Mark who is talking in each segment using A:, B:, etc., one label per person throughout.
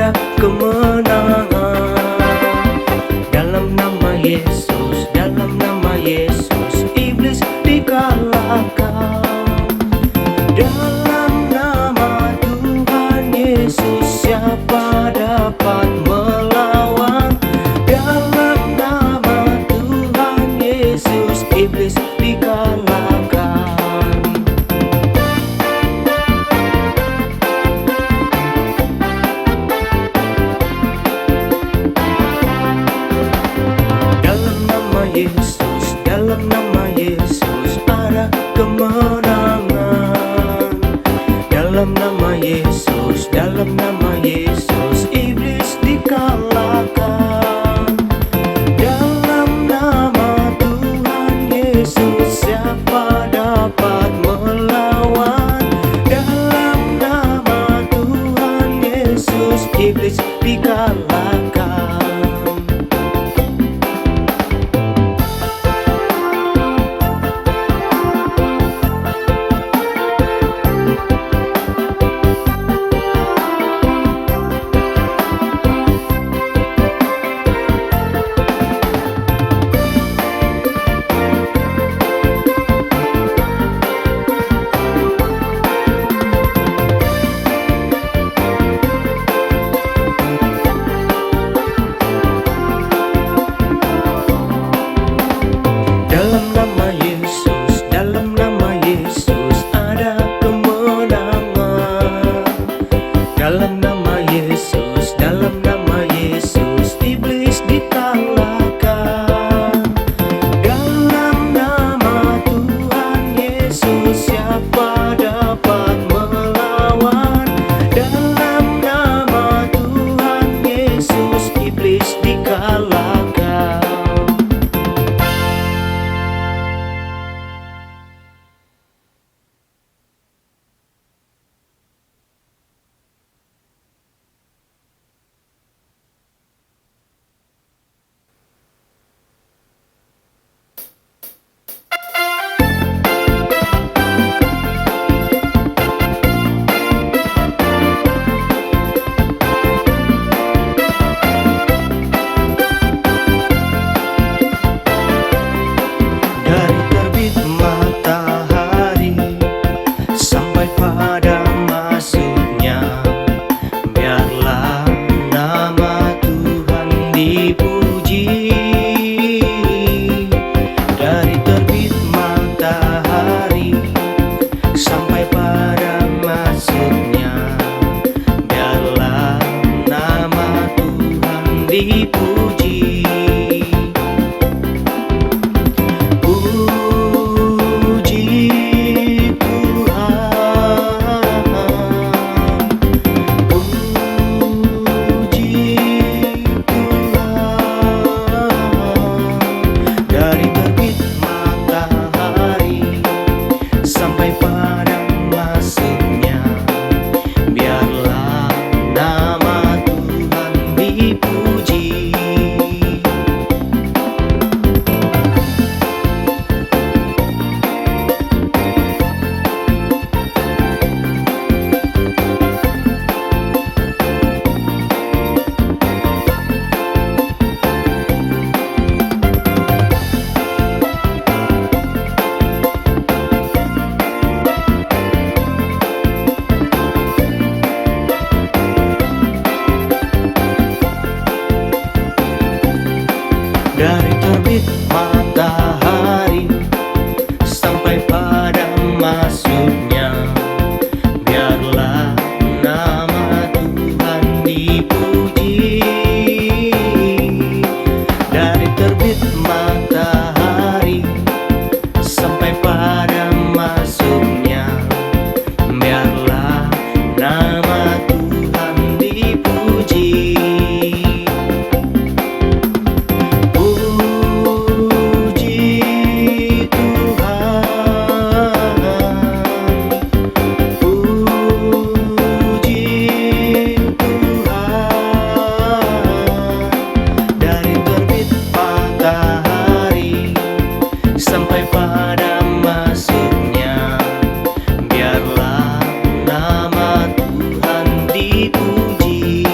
A: ada kemenangan. Dalam nama Yesus, dalam nama Yesus, iblis dikalahkan. Dalam nama Tuhan Yesus, siapa dapat melawan? Dalam nama Tuhan Yesus, iblis dikalahkan. Dalam nama Yesus, dalam nama Yesus, ada kemenangan. Dalam nama Yesus, dalam nama Yesus, iblis dikalahkan. Dalam nama Tuhan Yesus, siapa dapat melawan? Dalam nama Tuhan Yesus, iblis dikalahkan. Dalam nama Yesus, dalam nama Yesus, ada kemenangan. Dalam nama Yesus, dalam nama Yesus, iblis dikalahkan. Dalam nama Tuhan Yesus, siapa dapat melawan? Dalam nama Tuhan Yesus, iblis dikalahkan. Dari terbit matahari sampai pada masuknya, biarlah nama Tuhan dipuji. Dari terbit matahari sampai pada masuknya, biarlah nama Tuhan dipuji. Dari terbit matahari sampai pada masuknya, biarlah nama Tuhan dipuji. Dari terbit matahari sampai pada masuknya, biarlah nama Tuhan dipuji. Dari terbit matahari sampai pada masuknya, biarlah nama Tuhan dipuji. dipuji.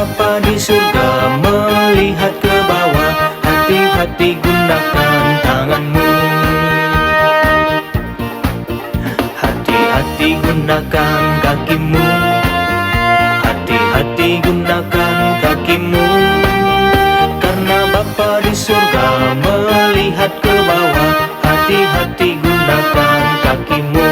A: Bapa di surga melihat ke bawah. Hati-hati gunakan tanganmu. Hati-hati gunakan kakimu. Hati-hati gunakan kakimu. Karena Bapa di surga melihat ke bawah. Hati-hati gunakan kakimu.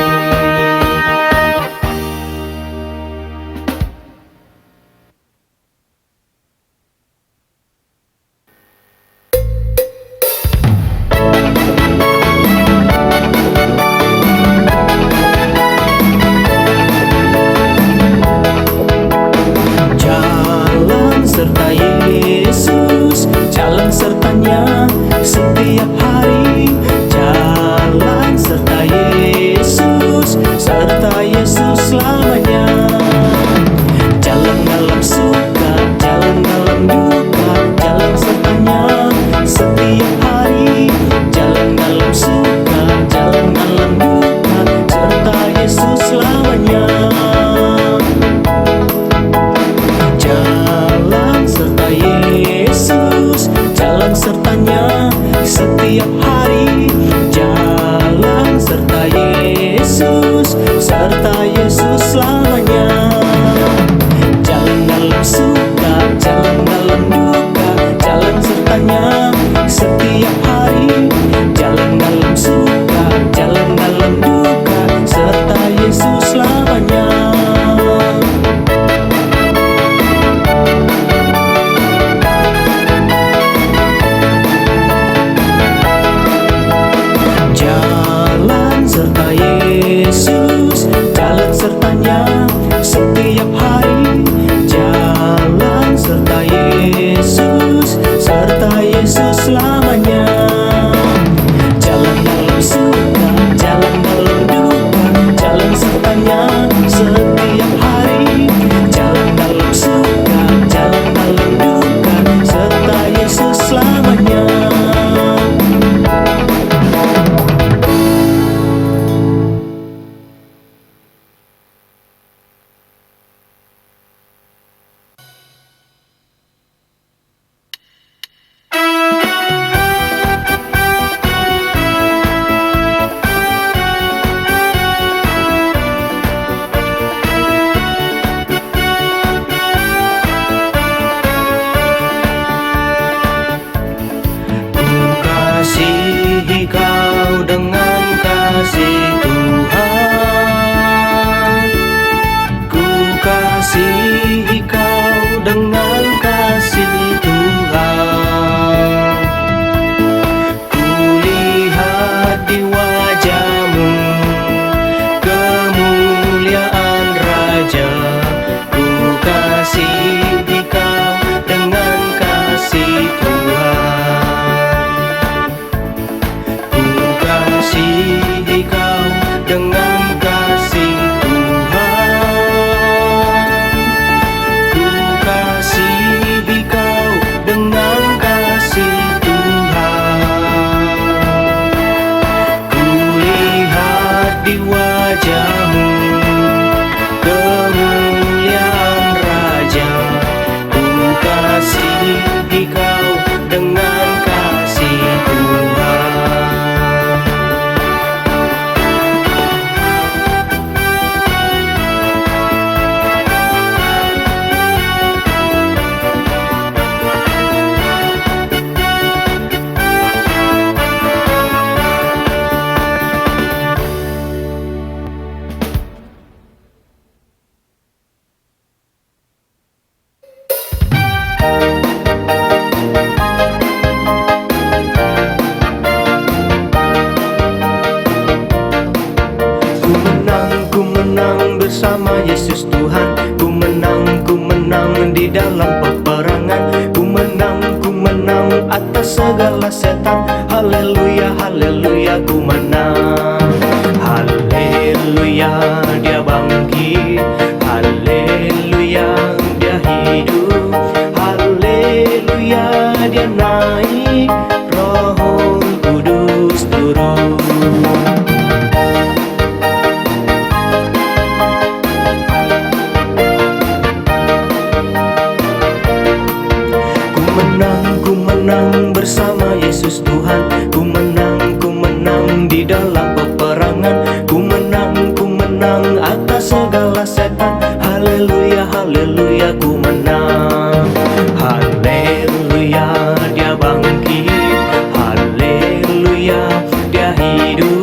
A: menang bersama Yesus Tuhan. Ku menang di dalam peperangan. Ku menang atas segala setan. Haleluya, haleluya, ku menang. Haleluya, dia bangkit. Haleluya, dia hidup.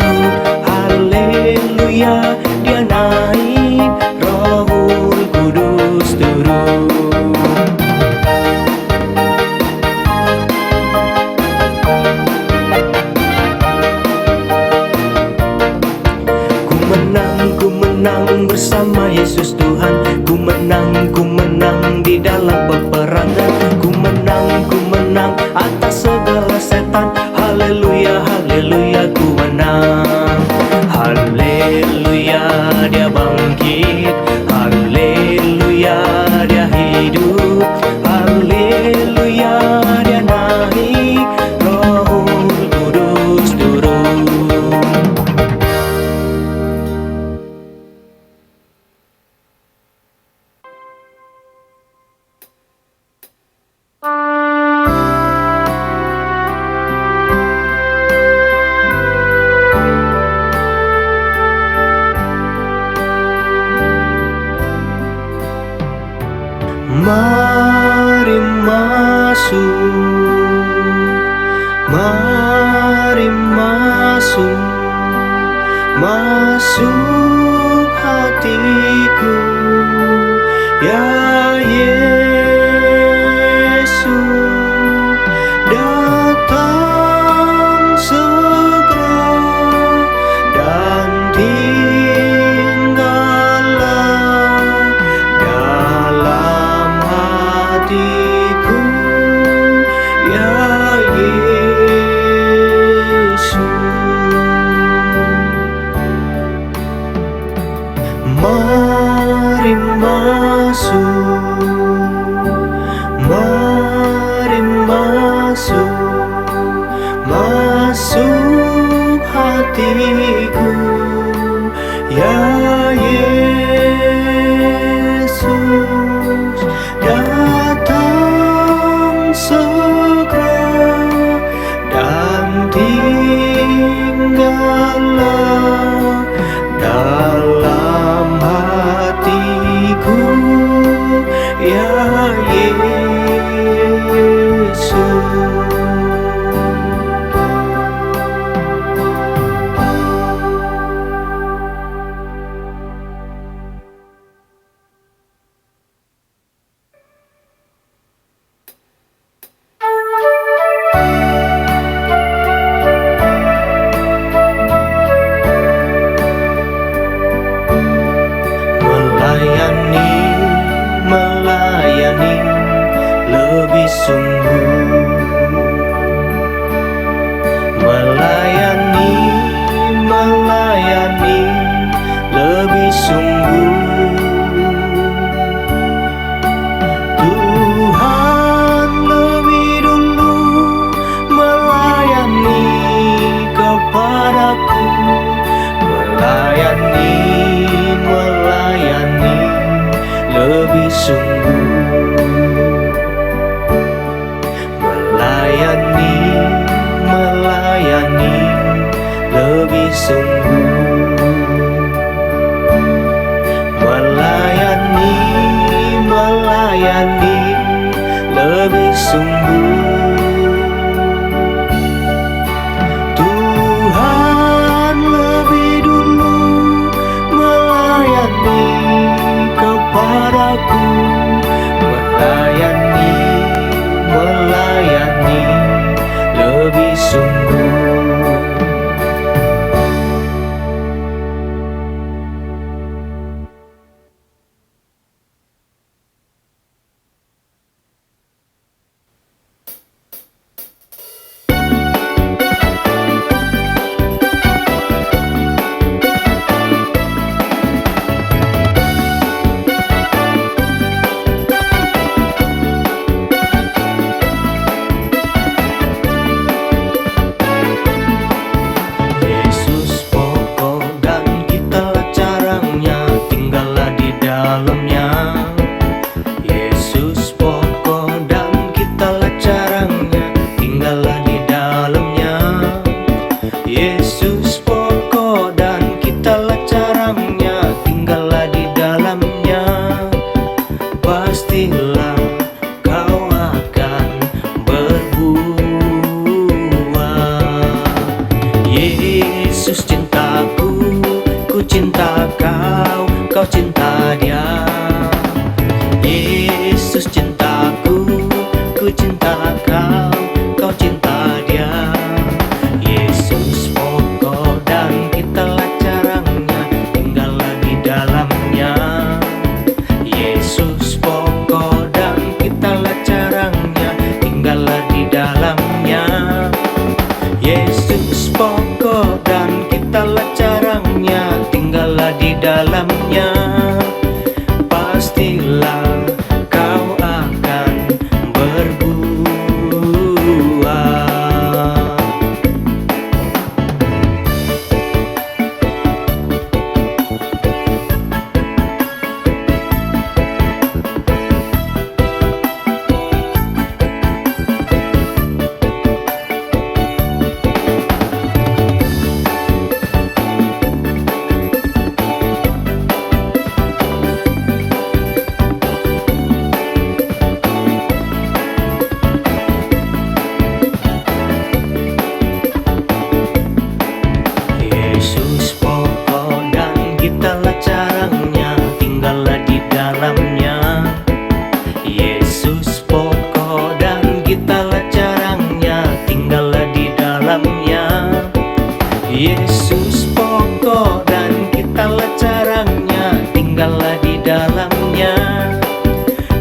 A: Haleluya, dia naik. Rohul Kudus turun. Ku menang bersama Yesus Tuhan. Ku menang di dalam peperangan. Ku menang atas segala setan. Haleluya, haleluya, ku menang. Haleluya, dia bangkit. Haleluya, dia hidup. Haleluya, dia naik. Rohul Kudus turun. Mari masuk, mari masuk, masuk hatiku, ya Yesus, datang segera dan tinggallah dalam hatiku, ya Yesus. Mari masuk, mari masuk, masuk hatiku, ya Yesus, datang segera dan tinggallah dalam hatiku, ya Yesus. Melayani lebih sungguh. Melayani lebih sungguh. Tuhan lebih dulu melayani kepadaku. Melayani lebih sungguh. Melayani lebih sungguh. Melayani lebih sungguh. Tuhan lebih dulu melayani kepadaku. Melayani lebih sungguh. cinta Dia. Yesus cintaku, ku cinta kau, kau cinta Dia. Yesus pokok dan kitalah carangnya, tinggallah di dalamnya. Yesus pokok dan kitalah carangnya, tinggallah di dalamnya. Yesus pokok dan kitalah carangnya, tinggallah di dalamnya. Pastilah kau akan berbuah. Yesus pokok dan kitalah carangnya, tinggallah di dalamnya. Yesus pokok dan kitalah carangnya, tinggallah di dalamnya. Yesus pokok dan kitalah carangnya, tinggallah di dalamnya.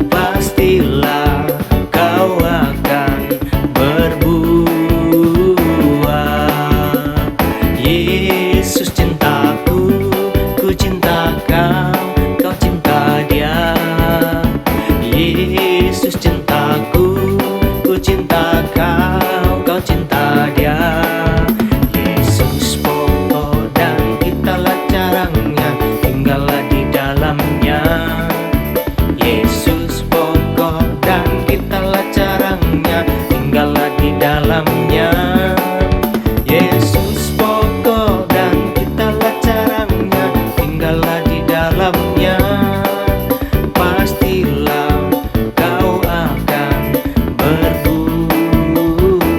A: Pastilah kau akan berbuah. Yesus cintaku, ku cinta kau, kau cinta Dia. Yesus cintaku, ku cinta kau, kau cinta Dia. Yesus pokok dan kitalah carangnya, tinggallah di dalamnya. Yesus pokok dan kitalah carangnya, tinggallah di dalamnya. Yesus pokok dan kitalah carangnya, tinggallah di dalamnya. Pastilah kau akan berbuah.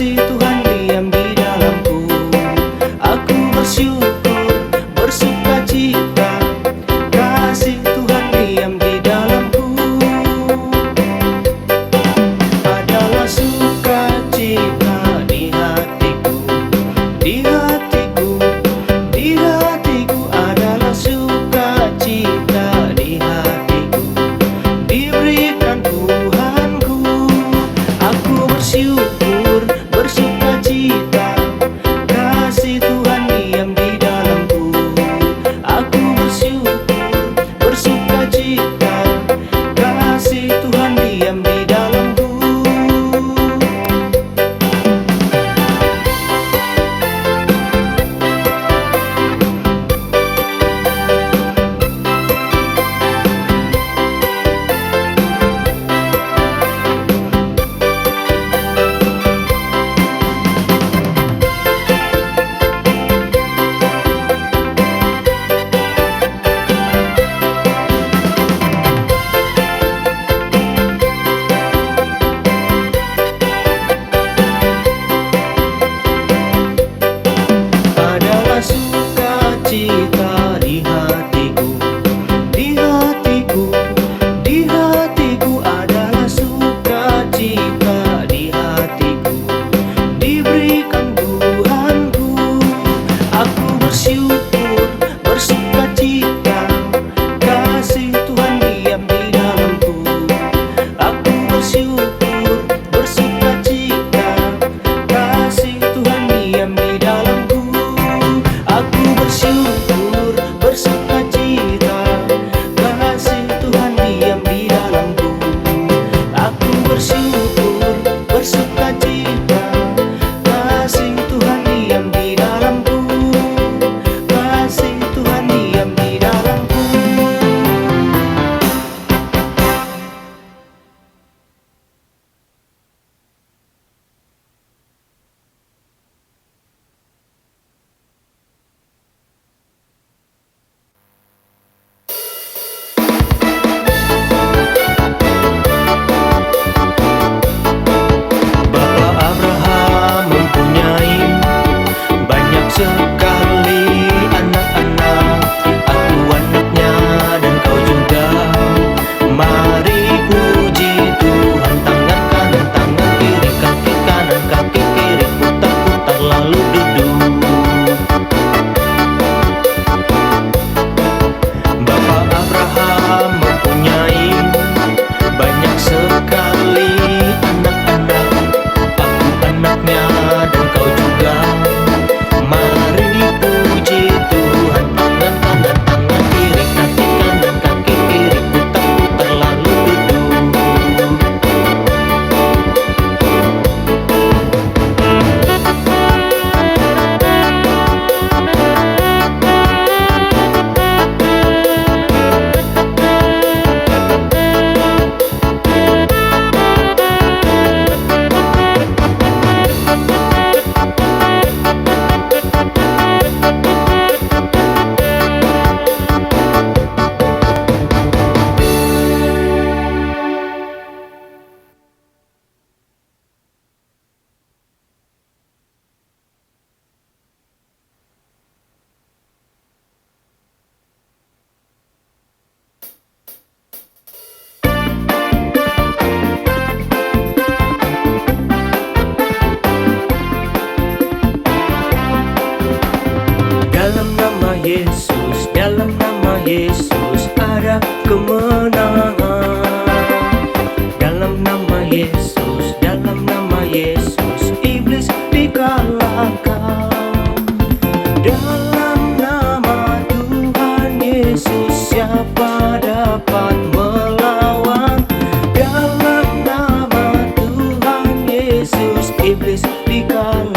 A: kasih Tuhan diam di dalamku. Aku bersyukur, bersukacita, kasih Tuhan diam di dalamku. Adalah sukacita di hatiku, di hatiku, di hatiku. Adalah sukacita di hatiku, diberikan Tuhanku. Aku bersyukur, bersukacita, kasih Tuhan diam di dalamku. Aku bersyukur, bersukacita, kasih Tuhan diam di dalamku. Adalah sukacita di hatiku, di hatiku, di hatiku. Adalah sukacita di hatiku, diberikan Tuhanku. Aku bersyukur, bersukacita, kasih Tuhan diam di dalamku. Aku bersyukur, bersukacita, kasih Tuhan diam di dalamku. Aku bersyukur, bersukacita, kasih Tuhan diam di dalamku. Aku bersyukur, bersukacita, kasih Tuhan diam di dalamku. Kasih Tuhan diam di dalamku. Bapak Abraham mempunyai banyak sekali anak-anak. Aku anaknya dan kau juga. Mari puji Tuhan. Tangan kanan, tangan kiri, kaki kanan, kaki kiri, putar-putar lalu duduk. Bapak Abraham mempunyai banyak sekali anak-anak. Aku anaknya dan kau juga. Mari puji Tuhan. Tangan kanan, tangan kiri, kaki kanan, kaki kiri, putar-putar lalu duduk. Dalam nama Yesus, dalam nama Yesus ada kemenangan. Dalam nama Yesus, dalam nama Yesus iblis dikalahkan. Dalam nama Tuhan Yesus siapa dapat melawan? Dalam nama Tuhan Yesus iblis dikalahkan.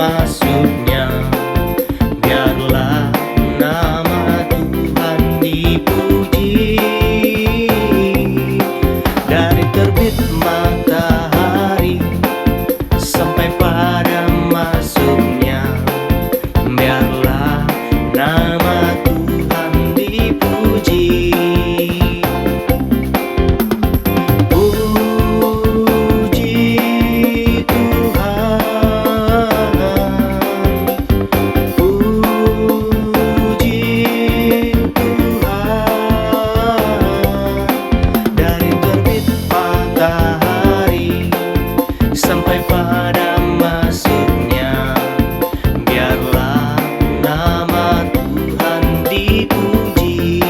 A: masuknya. Biarlah nama Tuhan dipuji. Dari terbit matahari sampai pada masuknya, biarlah nama Tuhan dipuji. Puji Tuhan, puji Tuhan. Dari terbit matahari sampai pada masuknya, biarlah nama Tuhan dipuji.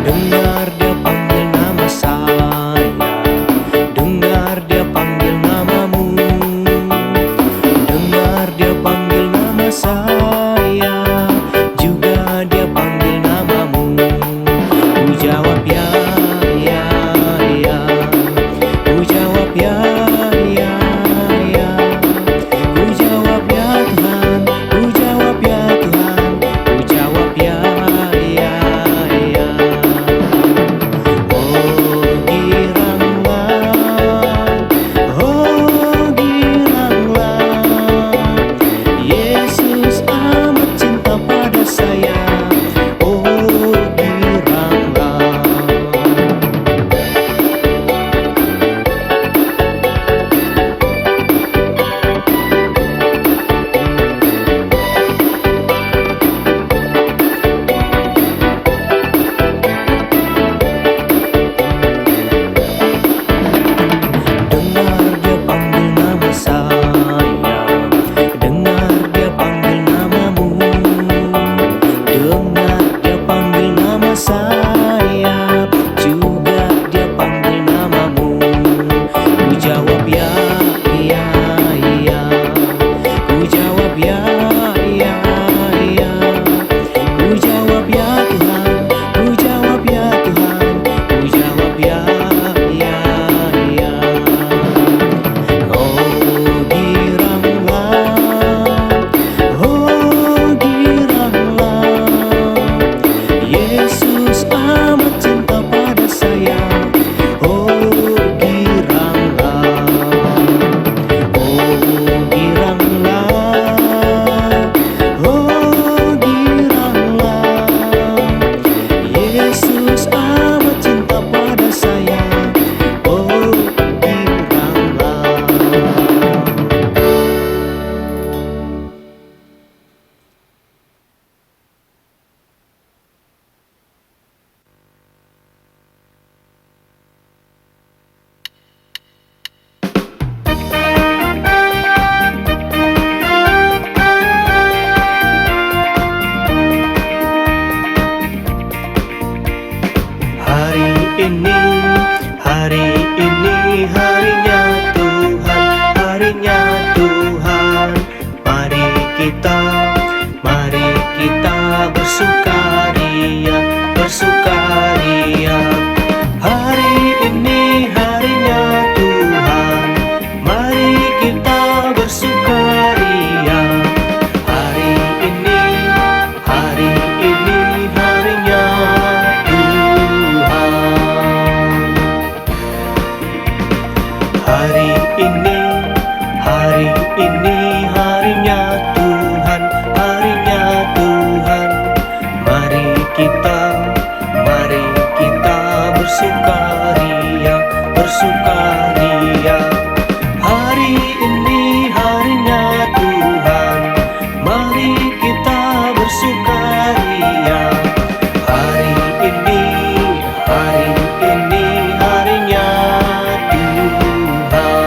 A: Dengar dia panggil nama saya, dengar dia panggil namamu. Dengar dia panggil nama saya, juga dia panggil namamu. Ku jawab ya, ya, ya. Ku jawab ya, ya, ya. Ku jawab ya Tuhan, ku jawab ya Tuhan, ku jawab ya, ya, ya. Oh giranglah, Yesus amat cinta pada saya. Oh giranglah. Dengar dia panggil nama saya, dengar dia panggil namamu. Dengar dia panggil nama saya, juga dia panggil namamu. Ku jawab ya, ya, ya. Ku jawab ya, ya, ya. Ku jawab ya Tuhan, ku jawab ya Tuhan, ku jawab ya, ya, ya. Oh giranglah, Yesus amat cinta pada saya. Oh giranglah, oh giranglah, oh giranglah. Yesus amat cinta pada saya. Oh giranglah. Hari ini, hari ini harinya Tuhan, harinya Tuhan. Mari kita bersukaria, bersukaria. Hari ini harinya Tuhan, mari kita bersukaria. Hari ini harinya Tuhan. Hari ini harinya Tuhan, harinya Tuhan. Mari kita bersukaria, bersukaria. Hari ini harinya Tuhan, mari kita bersukaria. Hari ini harinya Tuhan.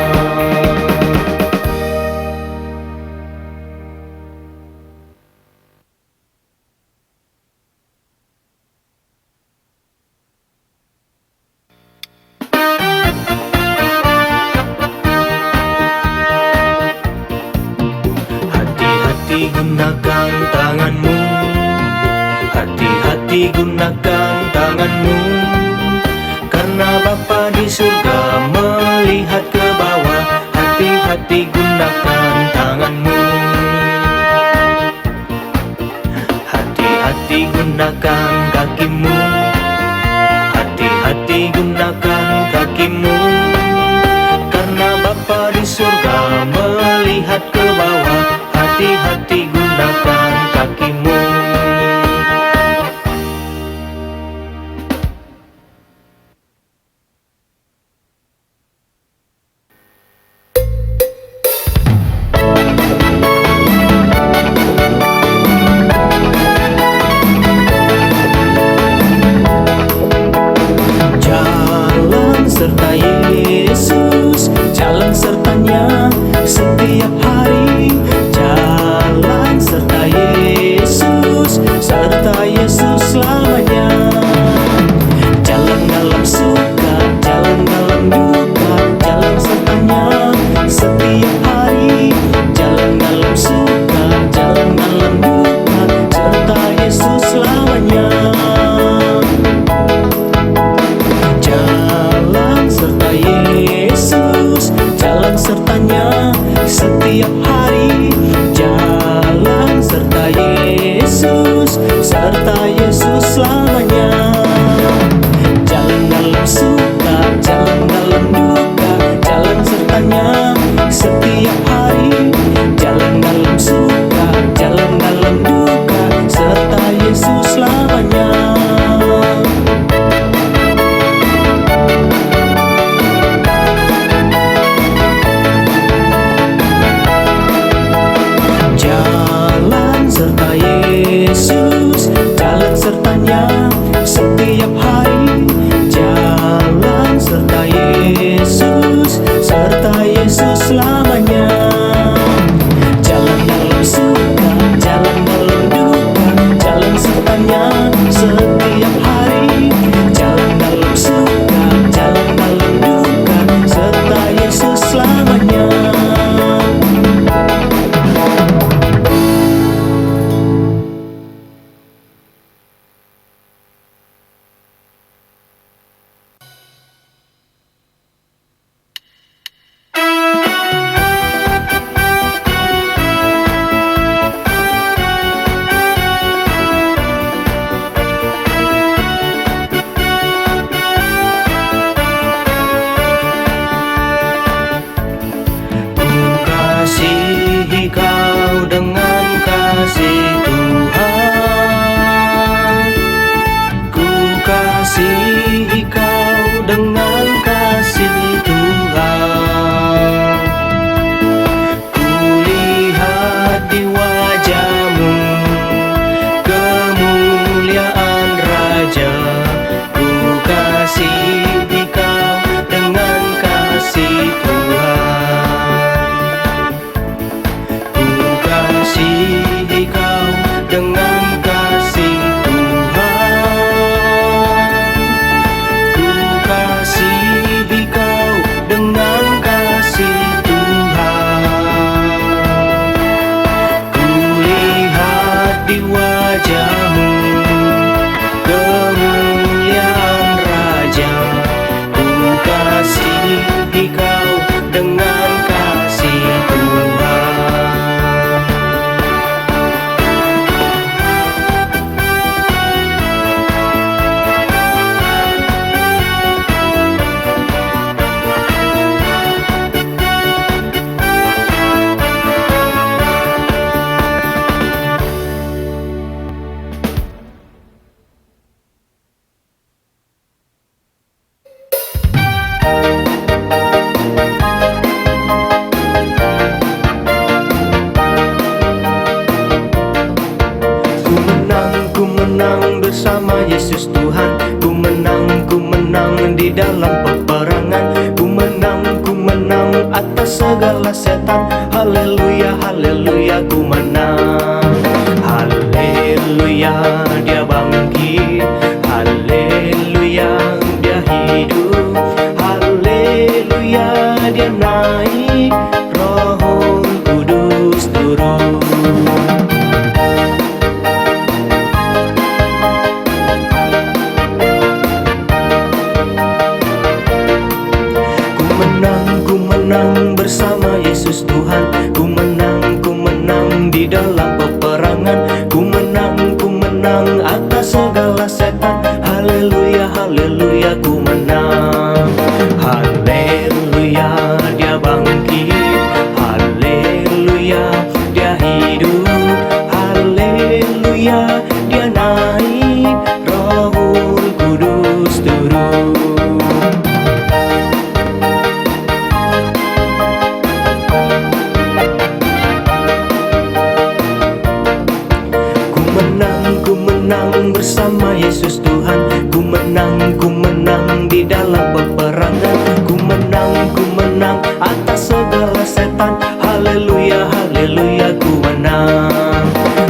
A: Yesus Tuhan. Ku menang di dalam peperangan. Ku menang atas segala setan. Haleluya, haleluya, ku menang. Haleluya, dia bangkit. Haleluya, dia hidup. Haleluya, dia naik. Roh Kudus turun. Ku menang bersama Yesus Tuhan. Ku menang di dalam peperangan. Ku menang atas segala setan. Haleluya, haleluya, ku menang. Haleluya, dia bangkit. Haleluya, dia hidup. Haleluya, dia naik. Roh Kudus turun. Ku menang bersama Yesus Tuhan. Ku menang di dalam peperangan. Ku menang atas segala setan. Haleluya, haleluya, ku menang.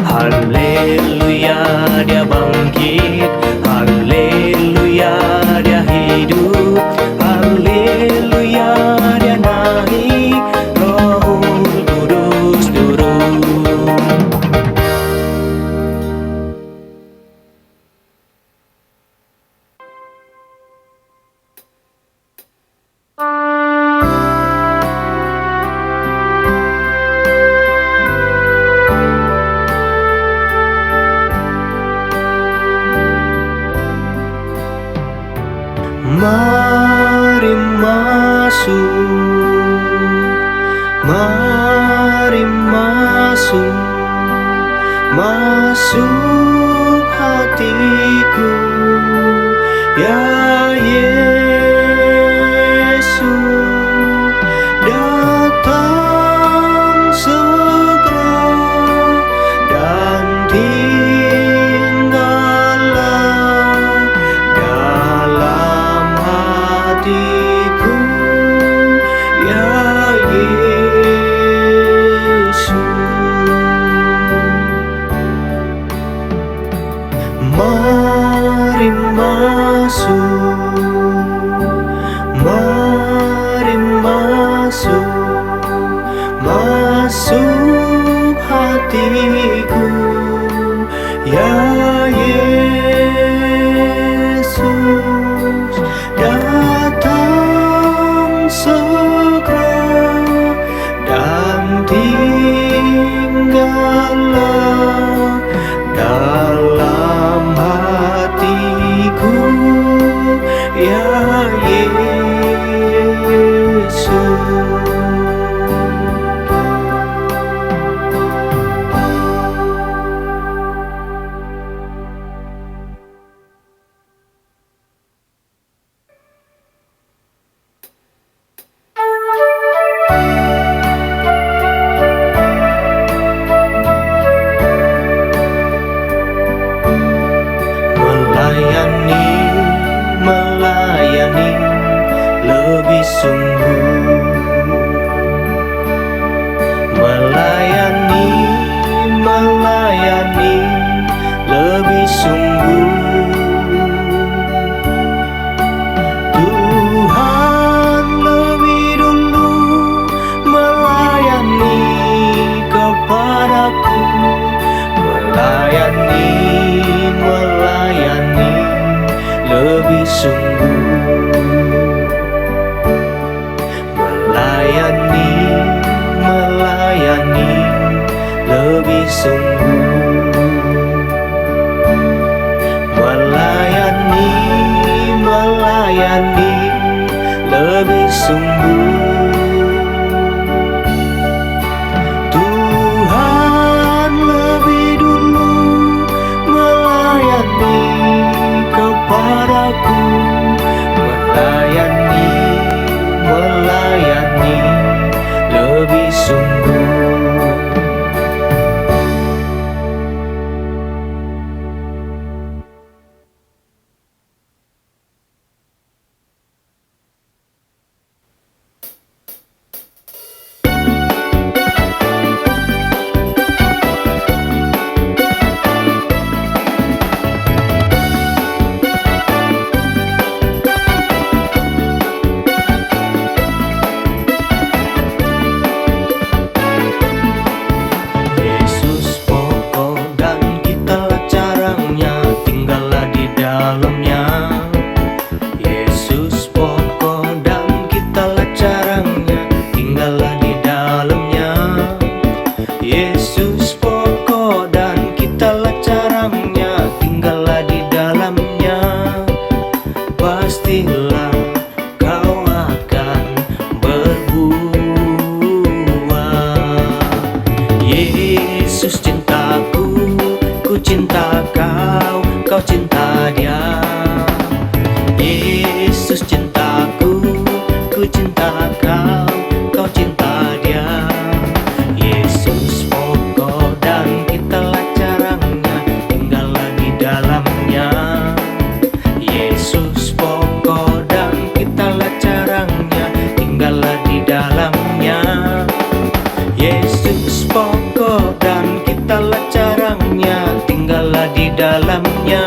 A: Haleluya, dia bangkit. Haleluya, dia hidup. Haleluya, dia naik. Roh Kudus turun. Mari masuk hatiku, ya Yesus, datang segera dan tinggallah dalam hatiku, ya Yesus. Mari masuk hatiku, ya Yesus, datang segera dan tinggallah dalam hatiku, ya Yesus. Melayani lebih sungguh, melayani lebih sungguh. Tuhan lebih dulu melayani kepadaku, melayani lebih sungguh. akal, kau cinta dia. Yesus pokok dan kitalah carangnya, tinggallah di dalamnya. Yesus pokok dan kitalah carangnya, tinggallah di dalamnya. Yesus pokok dan kitalah carangnya, tinggallah di dalamnya.